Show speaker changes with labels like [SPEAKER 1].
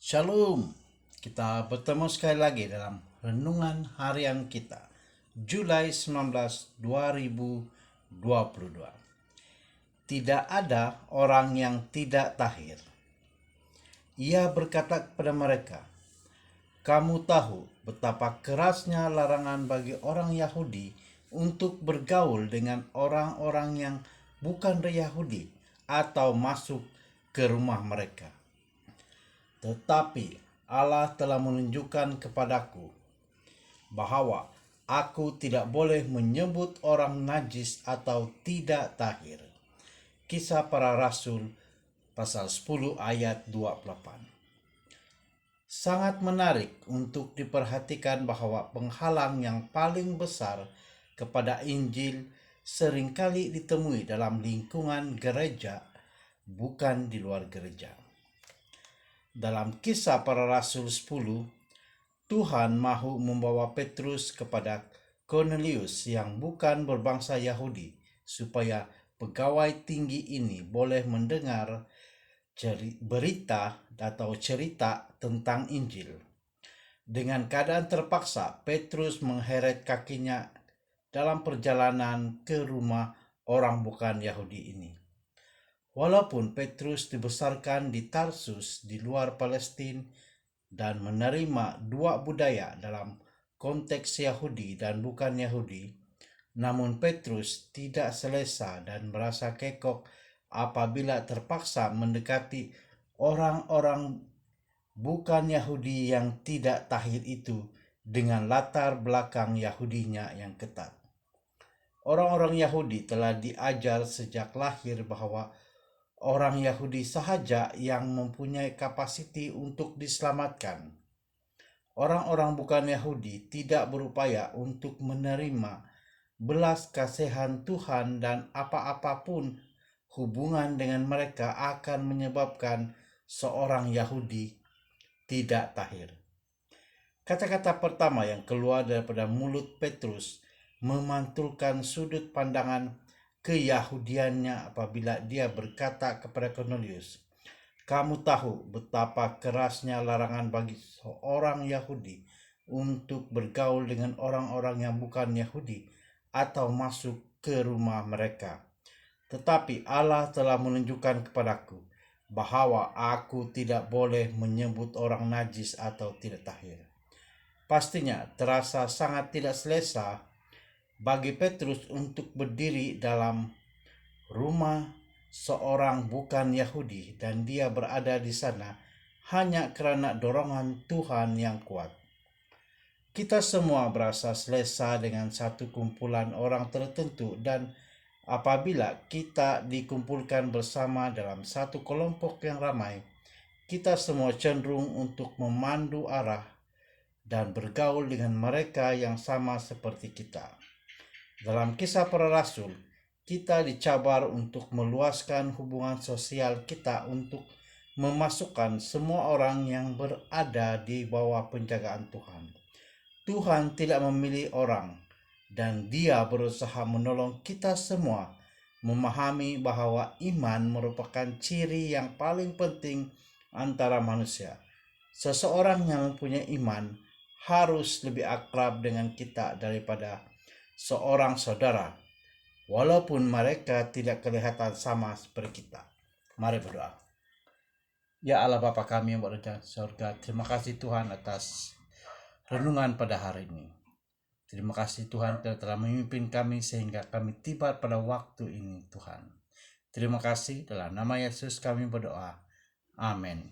[SPEAKER 1] Shalom, kita bertemu sekali lagi dalam renungan harian kita, Julai 19, 2022. Tidak ada orang yang tidak tahir. Ia berkata kepada mereka, "Kamu tahu betapa kerasnya larangan bagi orang Yahudi untuk bergaul dengan orang-orang yang bukan Yahudi atau masuk ke rumah mereka. Tetapi Allah telah menunjukkan kepadaku bahwa aku tidak boleh menyebut orang najis atau tidak tahir." Kisah Para Rasul pasal 10 ayat 28. Sangat menarik untuk diperhatikan bahwa penghalang yang paling besar kepada Injil seringkali ditemui dalam lingkungan gereja, bukan di luar gereja. Dalam Kisah Para Rasul 10, Tuhan mahu membawa Petrus kepada Cornelius yang bukan berbangsa Yahudi, supaya pegawai tinggi ini boleh mendengar berita atau cerita tentang Injil. Dengan keadaan terpaksa, Petrus mengheret kakinya dalam perjalanan ke rumah orang bukan Yahudi ini. Walaupun Petrus dibesarkan di Tarsus di luar Palestina dan menerima dua budaya dalam konteks Yahudi dan bukan Yahudi, namun Petrus tidak selesa dan merasa kekok apabila terpaksa mendekati orang-orang bukan Yahudi yang tidak tahir itu dengan latar belakang Yahudinya yang ketat. Orang-orang Yahudi telah diajar sejak lahir bahwa orang Yahudi sahaja yang mempunyai kapasiti untuk diselamatkan. Orang-orang bukan Yahudi tidak berupaya untuk menerima belas kasihan Tuhan, dan apa-apapun hubungan dengan mereka akan menyebabkan seorang Yahudi tidak tahir. Kata-kata pertama yang keluar daripada mulut Petrus memantulkan sudut pandangan keyahudiannya apabila dia berkata kepada Cornelius, "Kamu tahu betapa kerasnya larangan bagi seorang Yahudi untuk bergaul dengan orang-orang yang bukan Yahudi atau masuk ke rumah mereka. Tetapi Allah telah menunjukkan kepadaku bahwa aku tidak boleh menyebut orang najis atau tidak tahir." Pastinya terasa sangat tidak selesa bagi Petrus untuk berdiri dalam rumah seorang bukan Yahudi dan dia berada di sana hanya karena dorongan Tuhan yang kuat. Kita semua berasa selesa dengan satu kumpulan orang tertentu, dan apabila kita dikumpulkan bersama dalam satu kelompok yang ramai, kita semua cenderung untuk memandu arah dan bergaul dengan mereka yang sama seperti kita. Dalam Kisah Para Rasul, kita dicabar untuk meluaskan hubungan sosial kita untuk memasukkan semua orang yang berada di bawah penjagaan Tuhan. Tuhan tidak memilih orang, dan Dia berusaha menolong kita semua memahami bahwa iman merupakan ciri yang paling penting antara manusia. Seseorang yang mempunyai iman harus lebih akrab dengan kita daripada seorang saudara, walaupun mereka tidak kelihatan sama seperti kita. Mari berdoa. Ya Allah Bapa kami yang berada di surga, terima kasih Tuhan atas renungan pada hari ini. Terima kasih Tuhan telah memimpin kami sehingga kami tiba pada waktu ini Tuhan. Terima kasih, dalam nama Yesus kami berdoa. Amin.